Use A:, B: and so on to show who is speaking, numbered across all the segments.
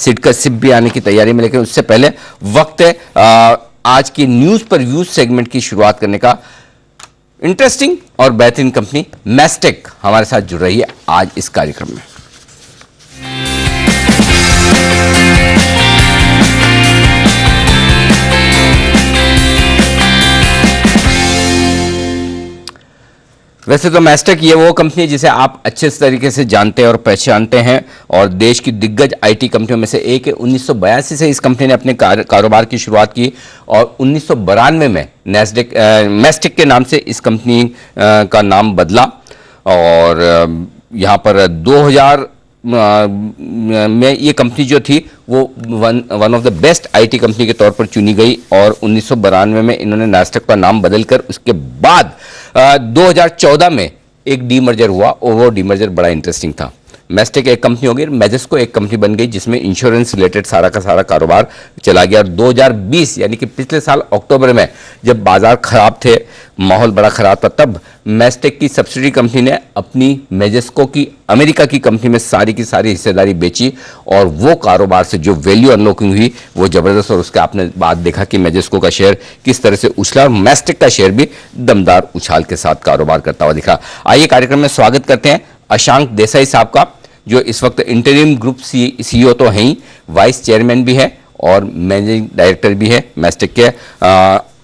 A: सिड का सिप भी आने की तैयारी में, लेकिन उससे पहले वक्त है आज की न्यूज पर व्यूज सेगमेंट की शुरुआत करने का। इंटरेस्टिंग और बेहतरीन कंपनी मैस्टेक हमारे साथ जुड़ रही है आज इस कार्यक्रम में। वैसे तो मैस्टेक ये वो कंपनी है जिसे आप अच्छे तरीके से जानते हैं और पहचानते हैं और देश की दिग्गज आईटी कंपनियों में से एक है। 1982 से इस कंपनी ने अपने कारोबार की शुरुआत की और 1992 में मैस्टेक के नाम से इस कंपनी का नाम बदला और यहाँ पर 2000 में ये कंपनी जो थी वो one of the best IT company के तौर पर चुनी गई और 1992 में इन्होंने मैस्टेक का नाम बदलकर उसके बाद 2014 में एक डीमर्जर हुआ और वो डीमर्जर बड़ा इंटरेस्टिंग था। मैस्टेक एक कंपनी हो गई, मैजेस्को एक कंपनी बन गई जिसमें इंश्योरेंस रिलेटेड सारा का सारा कारोबार चला गया और 2020 यानी कि पिछले साल अक्टूबर में जब बाजार खराब थे, माहौल बड़ा खराब था, तब मैस्टेक की सब्सिडी कंपनी ने अपनी मैजेस्को की अमेरिका की कंपनी में सारी की सारी हिस्सेदारी बेची और वो कारोबार से जो वैल्यू अनलॉकिंग हुई वो जबरदस्त। और उसके आपने बाद देखा कि मैजेस्को का शेयर किस तरह से उछला और मैस्टेक का शेयर भी दमदार उछाल के साथ कारोबार करता हुआ दिखा। आइए कार्यक्रम में स्वागत करते हैं अशांक देसाई साहब का, जो इस वक्त इंटरिम ग्रुप सीईओ तो हैं ही, वाइस चेयरमैन भी है और मैनेजिंग डायरेक्टर भी है मैस्टेक के।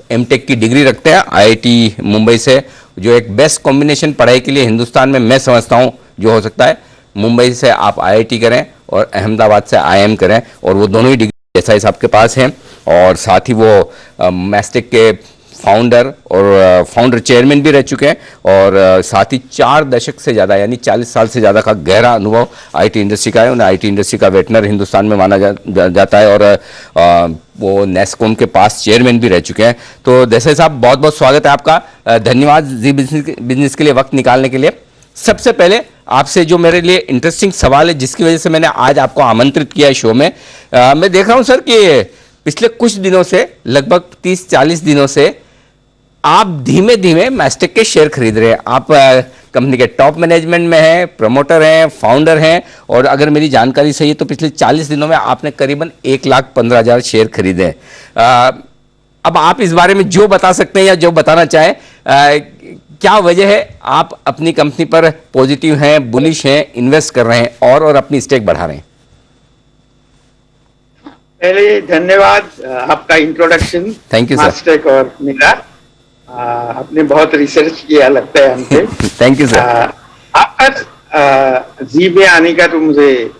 A: एमटेक की डिग्री रखते हैं आईआईटी मुंबई से, जो एक बेस्ट कॉम्बिनेशन पढ़ाई के लिए हिंदुस्तान में मैं समझता हूं जो हो सकता है। मुंबई से आप आईआईटी करें और अहमदाबाद से आईआईएम करें और वो दोनों ही डिग्री देसाई साहब के पास हैं और साथ ही वो मैस्टेक के फाउंडर और फाउंडर चेयरमैन भी रह चुके हैं और साथ ही 4 दशक से ज़्यादा यानी 40 साल से ज़्यादा का गहरा अनुभव आईटी इंडस्ट्री का है। उन्हें आईटी इंडस्ट्री का वेटनर हिंदुस्तान में माना जाता है और वो नेस्कॉम के पास चेयरमैन भी रह चुके हैं। तो देसाई साहब बहुत बहुत स्वागत है आपका, धन्यवाद जी बिजनेस के लिए वक्त निकालने के लिए। सबसे पहले आपसे जो मेरे लिए इंटरेस्टिंग सवाल है जिसकी वजह से मैंने आज आपको आमंत्रित किया है शो में, मैं देख रहा हूँ सर कि पिछले कुछ दिनों से लगभग 30-40 दिनों से आप धीमे धीमे मैस्टेक के शेयर खरीद रहे हैं। आप कंपनी के टॉप मैनेजमेंट में हैं, प्रमोटर हैं, फाउंडर हैं और अगर मेरी जानकारी सही है तो पिछले 40 दिनों में आपने करीबन 1,15,000 शेयर खरीदे हैं। अब आप इस बारे में जो बता सकते हैं या जो बताना चाहें, क्या वजह है आप अपनी कंपनी पर पॉजिटिव हैं, बुलिश हैं, इन्वेस्ट कर रहे हैं और अपनी स्टेक बढ़ा रहे हैं?
B: पहले धन्यवाद आपका introduction.
A: Thank you sir.
B: Mastek और मेरा आपने बहुत रिसर्च किया लगता है हमसे।
A: Thank you sir.
B: आपका जी में आने का तो मुझे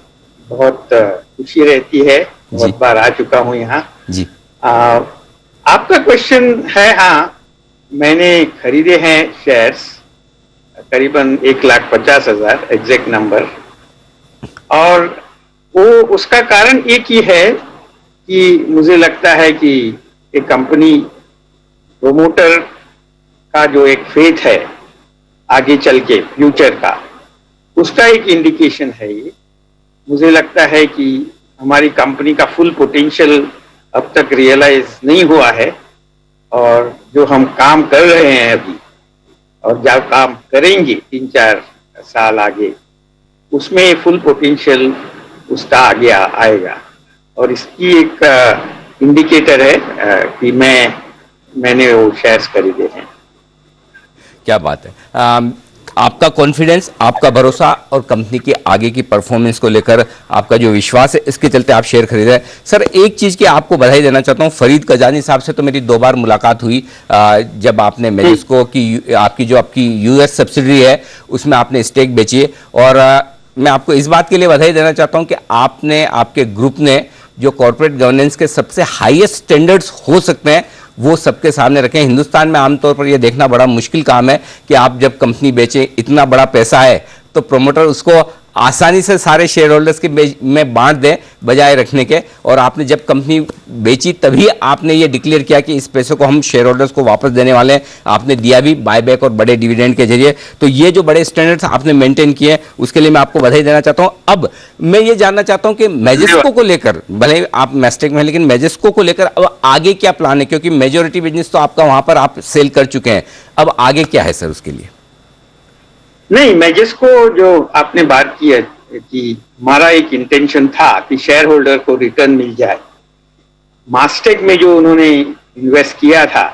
B: बहुत खुशी रहती है, बहुत बार आ चुका हूँ यहाँ जी। आपका क्वेश्चन है, हाँ मैंने खरीदे हैं शेयर्स करीबन 1,50,000 एग्जैक्ट नंबर, और वो उसका कारण एक ही है कि मुझे लगता है कि एक कंपनी प्रोमोटर का जो एक फेथ है आगे चल के फ्यूचर का, उसका एक इंडिकेशन है ये। मुझे लगता है कि हमारी कंपनी का फुल पोटेंशियल अब तक रियलाइज नहीं हुआ है और जो हम काम कर रहे हैं अभी और जब काम करेंगे 3-4 साल आगे, उसमें फुल पोटेंशियल उसका आगे आएगा। और इसकी एक इंडिकेटर है कि मैंने वो शेयर्स खरीदे हैं।
A: क्या बात है। आपका कॉन्फिडेंस, आपका भरोसा और कंपनी की आगे की परफॉर्मेंस को लेकर आपका जो विश्वास है, इसके चलते आप शेयर खरीद रहे हैं। सर एक चीज की आपको बधाई देना चाहता हूं, फरीद कजानी साहब से तो मेरी 2 बार मुलाकात हुई जब आपने मैजेस्को की आपकी यूएस सब्सिडरी है उसमें आपने स्टेक बेची है, और मैं आपको इस बात के लिए बधाई देना चाहता हूं कि आपके ग्रुप ने जो कॉर्पोरेट गवर्नेंस के सबसे हाईएस्ट स्टैंडर्ड्स हो सकते हैं वो सबके सामने रखें। हिंदुस्तान में आमतौर पर यह देखना बड़ा मुश्किल काम है कि आप जब कंपनी बेचें, इतना बड़ा पैसा है तो प्रोमोटर उसको आसानी से सारे शेयर होल्डर्स के में बांट दें बजाय रखने के। और आपने जब कंपनी बेची तभी आपने ये डिक्लेयर किया कि इस पैसे को हम शेयर होल्डर्स को वापस देने वाले हैं। आपने दिया भी बायबैक और बड़े डिविडेंड के जरिए। तो ये जो बड़े स्टैंडर्ड्स आपने मेंटेन किए उसके लिए मैं आपको बधाई देना चाहता हूं। अब मैं ये जानना चाहता हूं कि मैजेस्को को लेकर, भले आप मैस्टेक में हैं लेकिन मैजेस्को को लेकर अब आगे क्या प्लान है, क्योंकि मेजोरिटी बिजनेस तो आपका वहां पर आप सेल कर चुके हैं, अब आगे क्या है सर उसके लिए?
B: नहीं, मैजेस्को जो आपने बात की है कि हमारा एक इंटेंशन था कि शेयर होल्डर को रिटर्न मिल जाए। मास्टेक में जो उन्होंने इन्वेस्ट किया था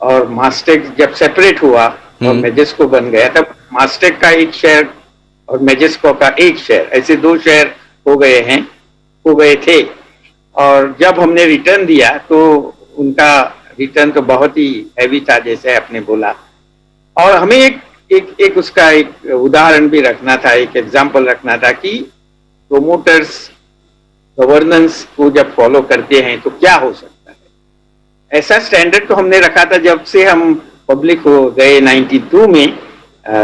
B: और मास्टेक जब सेपरेट हुआ और मेजेस्को बन गया, तब मास्टेक का एक शेयर और मेजेस्को का एक शेयर, ऐसे 2 शेयर हो गए थे। और जब हमने रिटर्न दिया तो उनका रिटर्न तो बहुत ही हैवी था, जैसे आपने बोला। और हमें एक उसका एक उदाहरण भी रखना था, एक एग्जाम्पल रखना था कि प्रोमोटर्स गवर्नेंस को जब फॉलो करते हैं तो क्या हो सकता है। ऐसा स्टैंडर्ड तो हमने रखा था जब से हम पब्लिक हो गए 92 में।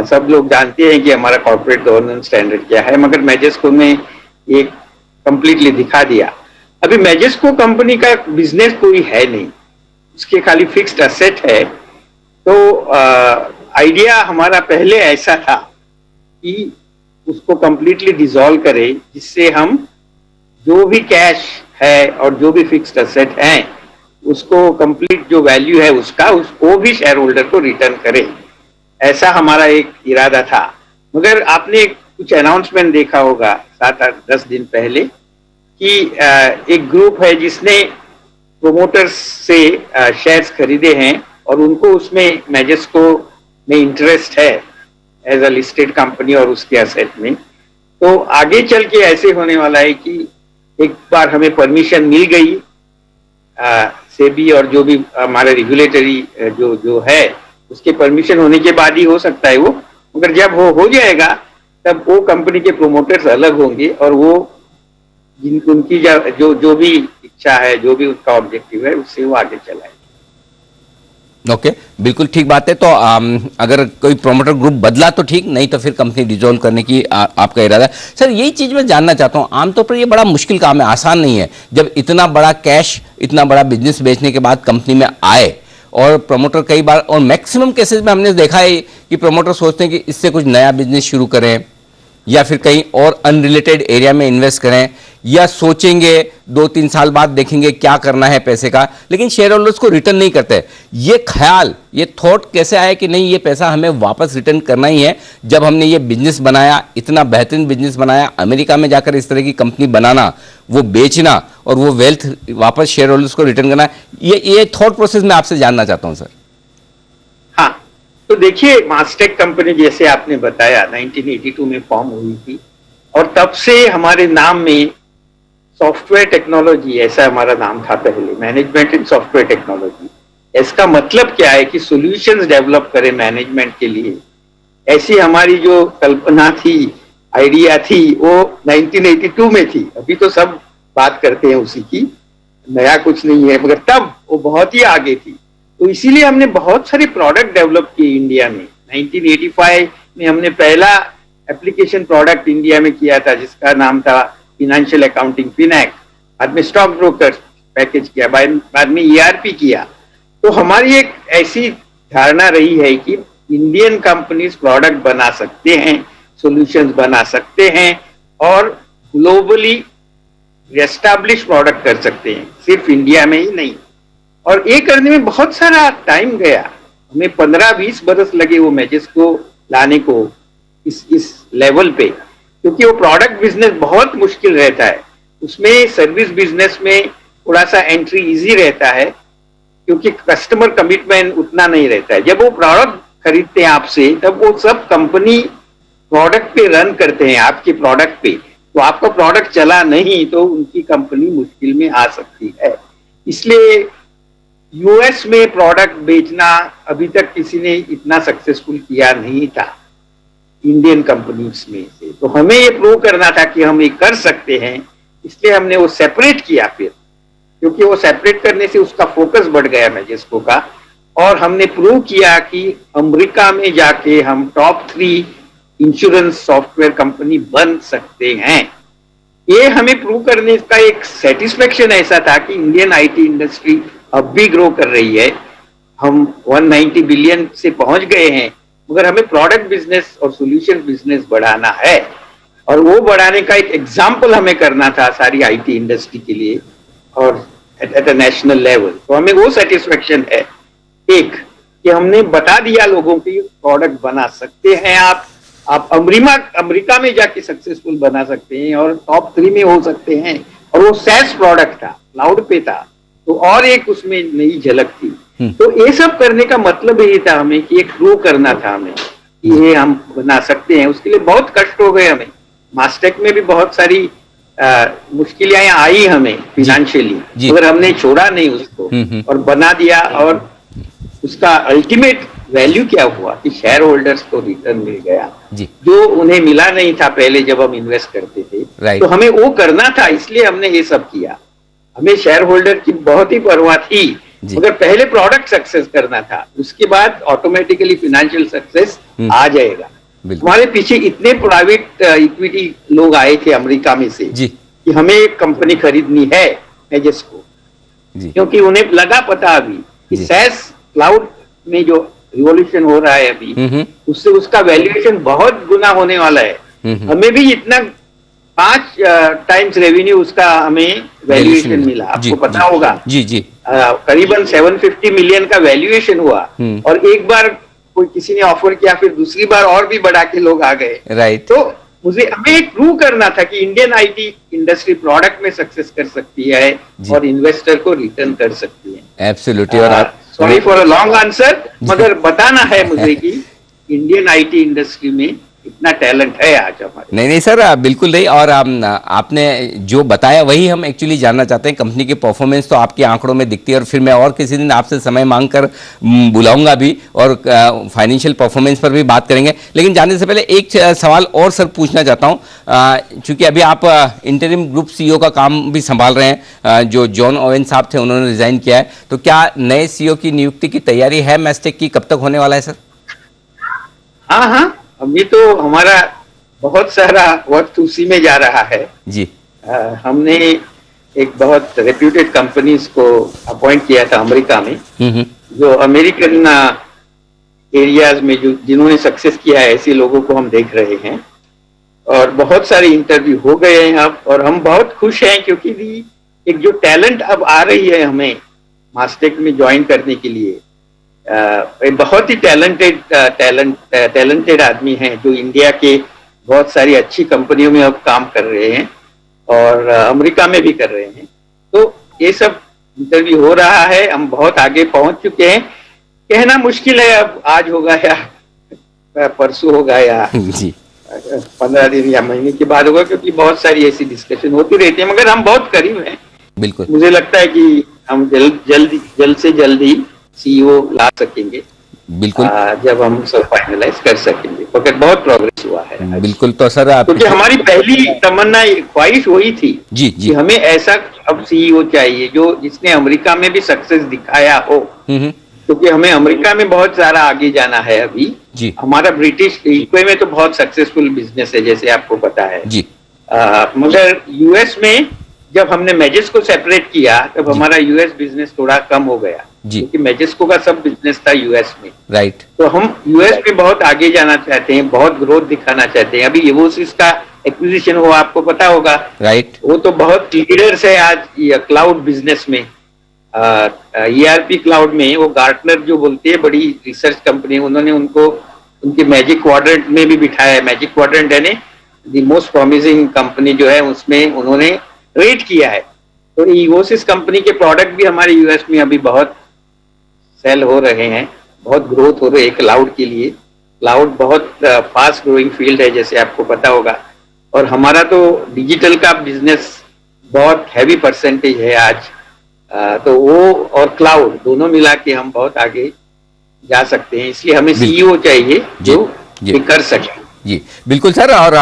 B: सब लोग जानते हैं कि हमारा कॉर्पोरेट गवर्नेंस स्टैंडर्ड क्या है, मगर मेजेस्को ने ये कंप्लीटली दिखा दिया। अभी मेजेस्को कंपनी का बिजनेस कोई है नहीं, उसके खाली फिक्स्ड एसेट है। तो आइडिया हमारा पहले ऐसा था कि उसको कंप्लीटली डिसॉल्व करें, जिससे हम जो भी कैश है और जो भी फिक्स्ड एसेट है उसको कंप्लीट जो वैल्यू है उसको भी शेयर होल्डर को रिटर्न करें। ऐसा हमारा एक इरादा था। मगर आपने कुछ अनाउंसमेंट देखा होगा 7-8-10 दिन पहले कि एक ग्रुप है जिसने प्रोमोटर्स से शेयर्स खरीदे हैं और उनको उसमें मेजेस्को में इंटरेस्ट है एज अ लिस्टेड कंपनी और उसके एसेट में। तो आगे चल के ऐसे होने वाला है कि एक बार हमें परमिशन मिल गई सेबी और जो भी हमारे रेगुलेटरी जो है उसके परमिशन होने के बाद ही हो सकता है वो। मगर जब हो जाएगा तब वो कंपनी के प्रोमोटर्स अलग होंगे और वो उनकी जो भी इच्छा है, जो भी उनका ऑब्जेक्टिव है, उससे वो आगे चलाए।
A: ओके, बिल्कुल ठीक बात है। तो अगर कोई प्रोमोटर ग्रुप बदला तो ठीक, नहीं तो फिर कंपनी डिसॉल्व करने की आपका इरादा है। सर, यही चीज मैं जानना चाहता हूं, आमतौर पर ये बड़ा मुश्किल काम है, आसान नहीं है। जब इतना बड़ा कैश, इतना बड़ा बिजनेस बेचने के बाद कंपनी में आए और प्रमोटर कई बार, और मैक्सिमम केसेस में हमने देखा है कि प्रमोटर सोचते हैं कि इससे कुछ नया बिजनेस शुरू करें या फिर कहीं और अनरिलेटेड एरिया में इन्वेस्ट करें, या सोचेंगे 2-3 साल बाद देखेंगे क्या करना है पैसे का, लेकिन शेयर होल्डर्स को रिटर्न नहीं करते। ये ख्याल, ये थॉट कैसे आया कि नहीं, ये पैसा हमें वापस रिटर्न करना ही है? जब हमने ये बिजनेस बनाया, इतना बेहतरीन बिजनेस बनाया, अमेरिका में जाकर इस तरह की कंपनी बनाना, वो बेचना और वो वेल्थ वापस शेयर होल्डर्स को रिटर्न करना, ये थॉट प्रोसेस मैं आपसे जानना चाहता हूं सर।
B: हाँ, तो देखिए, मास्टेक कंपनी जैसे आपने बताया 1982 में फॉर्म हुई थी और तब से हमारे नाम में सॉफ्टवेयर टेक्नोलॉजी, ऐसा हमारा नाम था पहले, मैनेजमेंट इन सॉफ्टवेयर टेक्नोलॉजी। इसका मतलब क्या है कि सॉल्यूशंस डेवलप करें मैनेजमेंट के लिए। ऐसी हमारी जो कल्पना थी, आइडिया थी, वो 1982 में थी। अभी तो सब बात करते हैं उसी की, नया कुछ नहीं है, मगर तब वो बहुत ही आगे थी। तो इसीलिए हमने बहुत सारे प्रोडक्ट डेवलप किए इंडिया में। 1985 में हमने पहला एप्लीकेशन प्रोडक्ट इंडिया में किया था जिसका नाम था फाइनेंशियल अकाउंटिंग, फिनैक। बाद में स्टॉक ब्रोकर पैकेज किया, बाद में ईआरपी किया। तो हमारी एक ऐसी धारणा रही है कि इंडियन कंपनीज प्रोडक्ट बना सकते हैं, सॉल्यूशंस बना सकते हैं और ग्लोबली एस्टैब्लिश प्रोडक्ट कर सकते हैं, सिर्फ इंडिया में ही नहीं। और ये करने में बहुत सारा टाइम गया, हमें 15-20 बरस लगे वो मेजेस्को लाने को इस लेवल पे, क्योंकि वो प्रोडक्ट बिजनेस बहुत मुश्किल रहता है। उसमें सर्विस बिजनेस में थोड़ा सा एंट्री इजी रहता है क्योंकि कस्टमर कमिटमेंट उतना नहीं रहता है। जब वो प्रोडक्ट खरीदते हैं आपसे, तब वो सब कंपनी प्रोडक्ट पे रन करते हैं, आपके प्रोडक्ट पे। तो आपका प्रोडक्ट चला नहीं तो उनकी कंपनी मुश्किल में आ सकती है। इसलिए यूएस में प्रोडक्ट बेचना अभी तक किसी ने इतना सक्सेसफुल किया नहीं था इंडियन कंपनीज में से। तो हमें ये प्रूव करना था कि हम ये कर सकते हैं, इसलिए हमने वो सेपरेट किया फिर, क्योंकि वो सेपरेट करने से उसका फोकस बढ़ गया मेजेस्को का। और हमने प्रूव किया कि अमेरिका में जाके हम टॉप 3 इंश्योरेंस सॉफ्टवेयर कंपनी बन सकते हैं। ये हमें प्रूव करने का एक सेटिस्फेक्शन ऐसा था कि इंडियन आईटी इंडस्ट्री अब भी ग्रो कर रही है। हम 190 बिलियन से पहुंच गए हैं, मगर हमें प्रोडक्ट बिजनेस और सॉल्यूशन बिजनेस बढ़ाना है। और वो बढ़ाने का एक एग्जाम्पल हमें करना था सारी आईटी इंडस्ट्री के लिए और एट अ नेशनल लेवल। तो हमें वो सेटिस्फेक्शन है एक कि हमने बता दिया लोगों की प्रोडक्ट बना सकते हैं आप, आप अमेरिका में जाके सक्सेसफुल बना सकते हैं और टॉप 3 में हो सकते हैं। और वो सैस प्रोडक्ट था, क्लाउड पे था, तो और एक उसमें नई झलक थी। तो ये सब करने का मतलब यही था हमें कि एक प्रूव करना था हमें कि ये हम बना सकते हैं। उसके लिए बहुत कष्ट हो गए हमें, मास्टेक में भी बहुत सारी मुश्किलें आई हमें फिनेंशियली, मगर हमने छोड़ा नहीं उसको और बना दिया। और उसका अल्टीमेट वैल्यू क्या हुआ कि शेयर होल्डर्स को रिटर्न मिल गया जो उन्हें मिला नहीं था पहले जब हम इन्वेस्ट करते थे। तो हमें वो करना था, इसलिए हमने ये सब किया। हमें शेयर होल्डर की बहुत ही परवाह थी, मगर पहले प्रोडक्ट सक्सेस करना था, उसके बाद ऑटोमेटिकली फाइनेंशियल सक्सेस आ जाएगा। हमारे पीछे इतने प्राइवेट इक्विटी लोग आए थे अमेरिका में से कि हमें एक कंपनी खरीदनी है मेजेस को, क्योंकि उन्हें लगा पता अभी कि सैस क्लाउड में जो रिवॉल्यूशन हो रहा है अभी, उससे उसका वैल्यूएशन बहुत गुना होने वाला है। हमें भी इतना 5 टाइम्स रेवेन्यू उसका हमें वैल्यूएशन मिला, आपको पता होगा। करीबन 750 मिलियन का वैल्यूएशन हुआ और एक बार कोई किसी ने ऑफर किया, फिर दूसरी बार और भी बढ़ा के लोग आ गए। तो हमें प्रूव करना था कि इंडियन आईटी इंडस्ट्री प्रोडक्ट में सक्सेस कर सकती है और इन्वेस्टर को रिटर्न कर सकती है।
A: एब्सोल्युटली। और
B: sorry for a long answer, मगर बताना है मुझे कि इंडियन आईटी इंडस्ट्री में इतना टैलेंट है आज हमारे।
A: नहीं सर, बिल्कुल नहीं। और आपने जो बताया वही हम एक्चुअली जानना चाहते हैं। कंपनी की परफॉर्मेंस तो आपके आंकड़ों में दिखती है, और फिर मैं और किसी दिन आपसे समय मांगकर बुलाऊंगा भी और फाइनेंशियल परफॉर्मेंस पर भी बात करेंगे। लेकिन जाने से पहले एक सवाल और सर पूछना चाहता हूँ, चूंकि अभी आप इंटरिम ग्रुप CEO का काम भी संभाल रहे हैं, जो जॉन ओवेन साहब थे उन्होंने रिजाइन किया है, तो क्या नए CEO की नियुक्ति की तैयारी है मैस्टेक की? कब तक होने वाला है सर?
B: हाँ, अभी तो हमारा बहुत सारा वक्त उसी में जा रहा है जी। हमने एक बहुत रेप्यूटेड कंपनीज को अपॉइंट किया था अमेरिका में, जो अमेरिकन एरियाज में जिन्होंने सक्सेस किया है, ऐसे लोगों को हम देख रहे हैं। और बहुत सारे इंटरव्यू हो गए हैं अब, और हम बहुत खुश हैं क्योंकि भी एक जो टैलेंट अब आ रही है हमें मास्टेक में ज्वाइन करने के लिए, बहुत ही टैलेंटेड आदमी हैं जो इंडिया के बहुत सारी अच्छी कंपनियों में अब काम कर रहे हैं और अमेरिका में भी कर रहे हैं। तो ये सब इंटरव्यू हो रहा है, हम बहुत आगे पहुंच चुके हैं। कहना मुश्किल है अब आज होगा या परसों होगा या 15 दिन या महीने के बाद होगा, क्योंकि बहुत सारी ऐसी डिस्कशन होती रहती है, मगर हम बहुत करीब हैं।
A: बिल्कुल,
B: मुझे लगता है कि हम जल्द से जल्द ही CEO ला सकेंगे।
A: बिल्कुल, जब
B: हम सब फाइनलाइज कर सकेंगे, मगर बहुत प्रोग्रेस हुआ है।
A: बिल्कुल। तो सर
B: क्योंकि हमारी पहली तमन्ना ख्वाहिश वही थी
A: जी कि
B: हमें ऐसा अब CEO चाहिए जो जिसने अमेरिका में भी सक्सेस दिखाया हो, क्योंकि हमें अमेरिका में बहुत सारा आगे जाना है अभी जी। हमारा ब्रिटिश यूके में तो बहुत सक्सेसफुल बिजनेस है, जैसे आपको पता है जी। मगर US में जब हमने मैजेस्को सेपरेट किया तब हमारा US बिजनेस थोड़ा कम हो गया, क्योंकि मैजेस्को का सब बिजनेस था US में। राइट। तो हम US में बहुत आगे जाना चाहते हैं, बहुत ग्रोथ दिखाना चाहते हैं। अभी एवोसिस का एक्विजिशन हुआ, आपको पता होगा। राइट। वो तो बहुत लीडर्स है आज क्लाउड बिजनेस में, ERP क्लाउड में। वो गार्टनर जो बोलते हैं, बड़ी रिसर्च कंपनी, उन्होंने उनको उनके मैजिक क्वाड्रेंट में भी बिठाया है। मैजिक क्वाड्रेंट है ना, द मोस्ट प्रॉमिसिंग कंपनी जो है, उसमें उन्होंने रेट किया है। तो इवोसिस कंपनी के प्रोडक्ट भी हमारे US में अभी बहुत सेल हो रहे हैं, बहुत ग्रोथ हो रही है क्लाउड के लिए। क्लाउड बहुत फास्ट ग्रोइंग फील्ड है, जैसे आपको पता होगा। और हमारा तो डिजिटल का बिजनेस बहुत हैवी परसेंटेज है आज। तो वो और क्लाउड दोनों मिला के हम बहुत आगे जा सकते हैं, इसलिए हमें CEO चाहिए जो कर सके।
A: जी बिल्कुल सर। और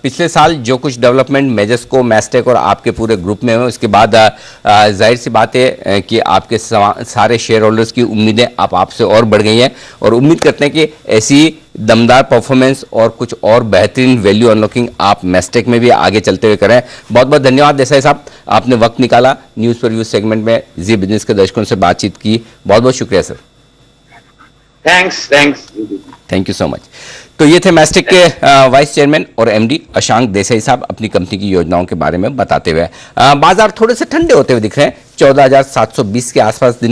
A: पिछले साल जो कुछ डेवलपमेंट मैजेस्को, मैस्टेक और आपके पूरे ग्रुप में हुए, उसके बाद जाहिर सी बात है कि आपके सारे शेयर होल्डर्स की उम्मीदें आपसे और बढ़ गई हैं, और उम्मीद करते हैं कि ऐसी दमदार परफॉर्मेंस और कुछ और बेहतरीन वैल्यू अनलॉकिंग आप मैस्टेक में भी आगे चलते हुए करें। बहुत बहुत धन्यवाद देसाई साहब, आपने वक्त निकाला न्यूज़ फॉर व्यूज सेगमेंट में जी बिजनेस के दर्शकों से बातचीत की। बहुत बहुत शुक्रिया sir. Thank you so much. तो ये थे मैस्टेक के वाइस चेयरमैन और MD अशांक देसाई साहब अपनी कंपनी की योजनाओं के बारे में बताते हुए। बाजार थोड़े से ठंडे होते हुए दिख रहे हैं, 14,720 के आसपास दिन